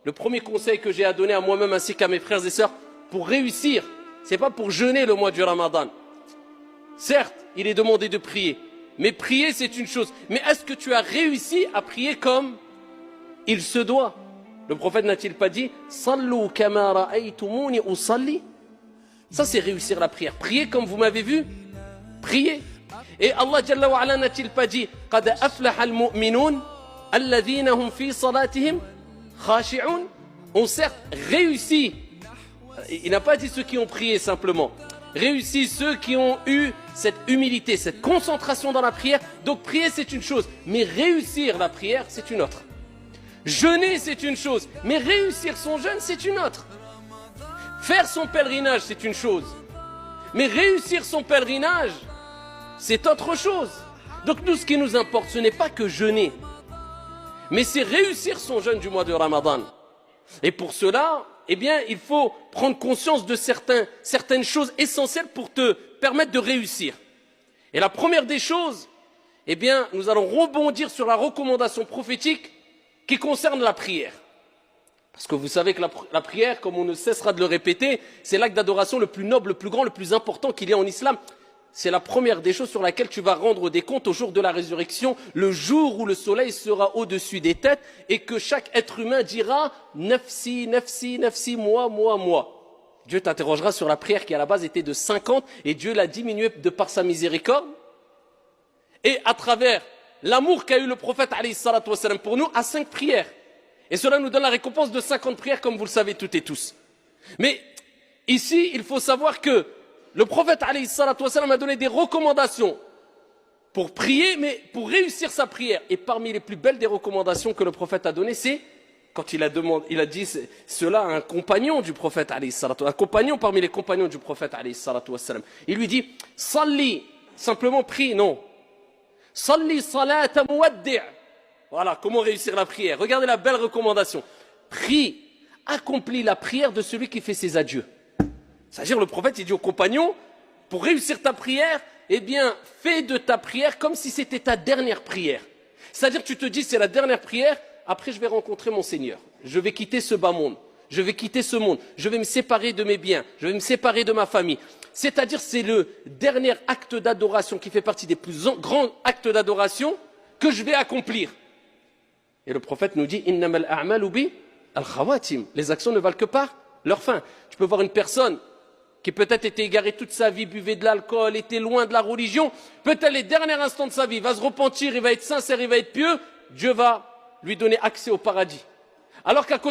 Le premier conseil que j'ai à donner à moi-même ainsi qu'à mes frères et sœurs, pour réussir, c'est pas pour jeûner le mois du Ramadan. Certes, il est demandé de prier, mais prier c'est une chose. Mais est-ce que tu as réussi à prier comme il se doit? Le prophète n'a-t-il pas dit « Sallu kama ra'aytumuni usalli » Ça c'est réussir la prière. Prier comme vous m'avez vu, prier. Et Allah Jalla wa Ala n'a-t-il pas dit « Qad aflaha al-mu'minun alladhina hum fi salatihim khashi'un » On certes réussi. Il n'a pas dit ceux qui ont prié simplement. Réussi ceux qui ont eu cette humilité, cette concentration dans la prière. Donc prier c'est une chose, mais réussir la prière c'est une autre. Jeûner c'est une chose, mais réussir son jeûne c'est une autre. Faire son pèlerinage c'est une chose, mais réussir son pèlerinage c'est autre chose. Donc nous ce qui nous importe ce n'est pas que jeûner, mais c'est réussir son jeûne du mois de Ramadan. Et pour cela, eh bien, il faut prendre conscience de certaines choses essentielles pour te permettre de réussir. Et la première des choses, eh bien, nous allons rebondir sur la recommandation prophétique qui concerne la prière. Parce que vous savez que la prière, comme on ne cessera de le répéter, c'est l'acte d'adoration le plus noble, le plus grand, le plus important qu'il y a en islam. C'est la première des choses sur laquelle tu vas rendre des comptes au jour de la résurrection, le jour où le soleil sera au-dessus des têtes et que chaque être humain dira « Nafsi, nafsi, nafsi, moi, moi, moi ». Dieu t'interrogera sur la prière qui à la base était de 50 et Dieu l'a diminuée de par sa miséricorde. Et à travers l'amour qu'a eu le prophète alayhi salatu wassalam pour nous à 5 prières. Et cela nous donne la récompense de 50 prières comme vous le savez toutes et tous. Mais ici, il faut savoir que le prophète alayhi salatu wassalam a donné des recommandations pour prier, mais pour réussir sa prière. Et parmi les plus belles des recommandations que le prophète a données, c'est quand il a dit cela à un compagnon du prophète alayhi salatu wassalam, un compagnon parmi les compagnons du prophète alayhi salatu wassalam. Il lui dit « Salli », simplement prie, non. « Salli salata muwaddi'». Voilà, comment réussir la prière. Regardez la belle recommandation. Prie, accomplis la prière de celui qui fait ses adieux. C'est-à-dire le prophète il dit aux compagnons, pour réussir ta prière, eh bien, fais de ta prière comme si c'était ta dernière prière. C'est-à-dire tu te dis, c'est la dernière prière, après je vais rencontrer mon Seigneur. Je vais quitter ce bas monde, je vais quitter ce monde, je vais me séparer de mes biens, je vais me séparer de ma famille. C'est-à-dire c'est le dernier acte d'adoration qui fait partie des plus grands actes d'adoration que je vais accomplir. Et le prophète nous dit, innamal a'malu bi al-khawatim. Les actions ne valent que par leur fin. Tu peux voir une personne qui peut-être était égaré toute sa vie, buvait de l'alcool, était loin de la religion, peut-être les derniers instants de sa vie, va se repentir, il va être sincère, il va être pieux, Dieu va lui donner accès au paradis. Alors qu'à